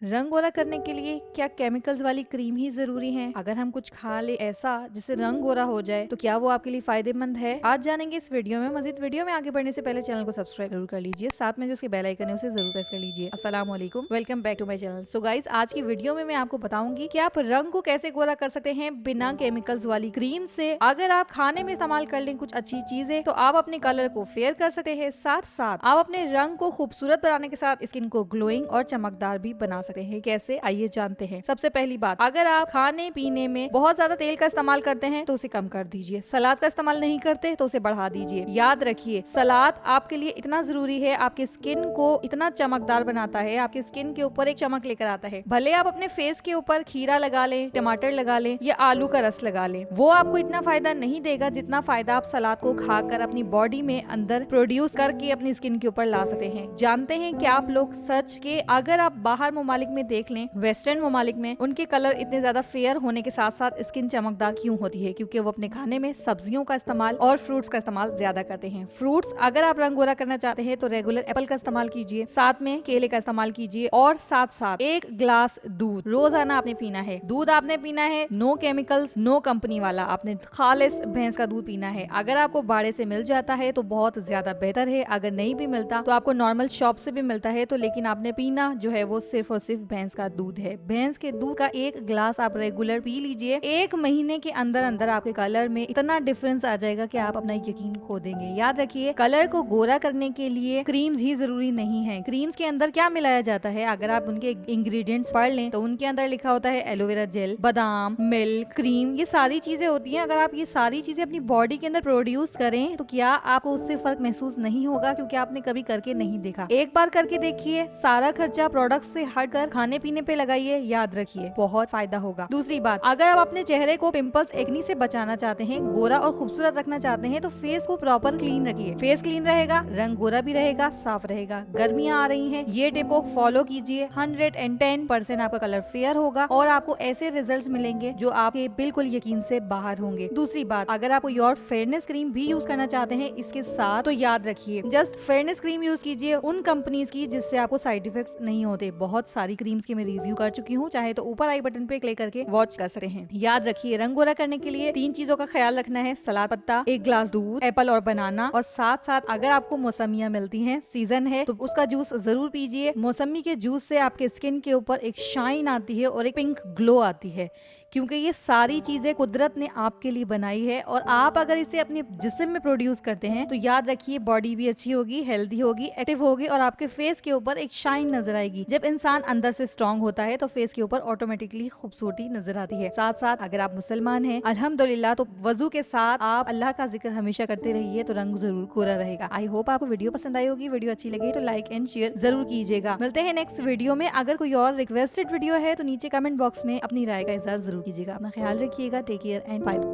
रंग गोरा करने के लिए क्या केमिकल्स वाली क्रीम ही जरूरी है? अगर हम कुछ खा ले ऐसा जिससे रंग गोरा हो जाए तो क्या वो आपके लिए फायदेमंद है? आज जानेंगे इस वीडियो में। मजीद वीडियो में आगे बढ़ने से पहले चैनल को सब्सक्राइब जरूर कर लीजिए, साथ में जो उसके बेल आइकन है उसे जरूर प्रेस कर लीजिए। अस्सलाम वालेकुम, welcome back to my channel. So guys, आज की वीडियो में मैं आपको बताऊंगी कि आप रंग को कैसे गोरा कर सकते हैं बिना केमिकल्स वाली क्रीम से। अगर आप खाने में इस्तेमाल कर लें कुछ अच्छी चीजें तो आप अपने कलर को फेयर कर सकते हैं, साथ साथ आप अपने रंग को खूबसूरत बनाने के साथ स्किन को ग्लोइंग और चमकदार भी बना सकते हैं। कैसे, आइए जानते हैं। सबसे पहली बात, अगर आप खाने पीने में बहुत ज्यादा तेल का इस्तेमाल करते हैं तो उसे कम कर दीजिए। सलाद का इस्तेमाल नहीं करते तो उसे बढ़ा दीजिए। याद रखिए, सलाद आपके लिए इतना जरूरी है, आपके स्किन को इतना चमकदार बनाता है, आपके स्किन के ऊपर एक चमक लेकर आता है। भले आप अपने फेस के ऊपर खीरा लगा लें, टमाटर लगा लें या आलू का रस लगा लें, वो आपको इतना फायदा नहीं देगा जितना फायदा आप सलाद को खाकर अपनी बॉडी में अंदर प्रोड्यूस करके अपनी स्किन के ऊपर ला सकते हैं। जानते हैं कि आप लोग सच के, अगर आप बाहर ममालिक में देख लें, वेस्टर्न ममालिक में उनके कलर इतने ज्यादा फेयर होने के साथ साथ स्किन चमकदार क्यों होती है? क्योंकि वो अपने खाने में सब्जियों का इस्तेमाल और फ्रूट्स का इस्तेमाल ज्यादा करते हैं। फ्रूट्स, अगर आप रंग गोरा करना चाहते हैं तो रेगुलर एप्पल का इस्तेमाल कीजिए, साथ में केले का इस्तेमाल कीजिए और साथ साथ 1 ग्लास दूध रोजाना आपने पीना है। दूध आपने पीना है नो केमिकल्स, नो कंपनी वाला, आपने खालिस भैंस का दूध पीना है। अगर आपको बाड़े से मिल जाता है तो बहुत ज्यादा बेहतर है, अगर नहीं भी मिलता तो आपको नॉर्मल शॉप से भी मिलता है तो, लेकिन आपने पीना जो है वो सिर्फ और सिर्फ भैंस का दूध है। भैंस के दूध का 1 ग्लास आप रेगुलर पी लीजिए। 1 महीने के अंदर अंदर आपके कलर में इतना डिफरेंस आ जाएगा कि आप अपना यकीन खो देंगे। याद रखिए, कलर को गोरा करने के लिए क्रीम्स ही जरूरी नहीं है। क्रीम्स के अंदर क्या मिलाया जाता है, अगर आप उनके इंग्रेडिएंट्स पढ़ लें तो उनके अंदर लिखा होता है एलोवेरा जेल, बादाम, मिल्क, क्रीम, ये सारी चीजें होती हैं। अगर आप ये सारी चीजें अपनी बॉडी के अंदर प्रोड्यूस करें तो क्या आपको उससे फर्क महसूस नहीं होगा? क्योंकि आपने कभी करके नहीं देखा। एक बार करके देखिए, सारा खर्चा प्रोडक्ट से हटकर खाने पीने पे लगाइए, याद रखिए बहुत फायदा होगा। दूसरी बात, अगर आप अपने चेहरे को पिंपल्स, एक्नी से बचाना चाहते हैं, गोरा और खूबसूरत रखना चाहते हैं तो फेस को प्रॉपर क्लीन रखिए। फेस क्लीन रहेगा, रंग गोरा भी रहेगा, साफ रहेगा। गर्मियां आ रही हैं, ये टिप को फॉलो कीजिए। 110% आपका कलर फेयर होगा और आपको ऐसे रिजल्ट्स मिलेंगे जो आपके बिल्कुल यकीन से बाहर होंगे। दूसरी बात, अगर आप योर फेयरनेस क्रीम भी यूज करना चाहते हैं इसके साथ तो याद रखिए, जस्ट फेयरनेस क्रीम यूज कीजिए उन कंपनीज की जिससे आपको साइड इफेक्ट्स नहीं होते। बहुत सारी क्रीम्स की मैं रिव्यू कर चुकी हूँ, चाहे तो ऊपर आई बटन पे क्लिक करके वॉच कर सकते हैं। याद रखिए, रंग गोरा करने के लिए 3 चीजों का ख्याल रखना है: सलाद पत्ता, 1 ग्लास दूध, एप्पल और बनाना, और साथ साथ अगर आपको मौसमियां मिलती हैं, सीजन है, तो उसका जूस जरूर पीजिए। मौसमी के जूस से आपके स्किन के ऊपर एक शाइन आती है और एक पिंक ग्लो आती है, क्योंकि ये सारी चीजें कुदरत ने आपके लिए बनाई है और आप अगर इसे अपने जिस्म में प्रोड्यूस करते हैं तो याद रखिए बॉडी भी अच्छी होगी, हेल्दी होगी, एक्टिव होगी और आपके फेस के ऊपर एक शाइन नजर आएगी। जब इंसान अंदर से स्ट्रांग होता है तो फेस के ऊपर ऑटोमेटिकली खूबसूरती नजर आती है। साथ साथ अगर आप मुसलमान हैं, अल्हम्दुलिल्लाह, तो वजू के साथ आप अल्लाह का जिक्र हमेशा करते रहिए तो रंग जरूर गोरा रहेगा। आई होप आपको वीडियो पसंद आई होगी। वीडियो अच्छी लगी तो लाइक एंड शेयर जरूर कीजिएगा। मिलते हैं नेक्स्ट वीडियो में। अगर कोई और रिक्वेस्टेड वीडियो है तो नीचे कमेंट बॉक्स में अपनी राय का इजहार जरूर कीजिएगा। अपना ख्याल रखिएगा। Take care and bye.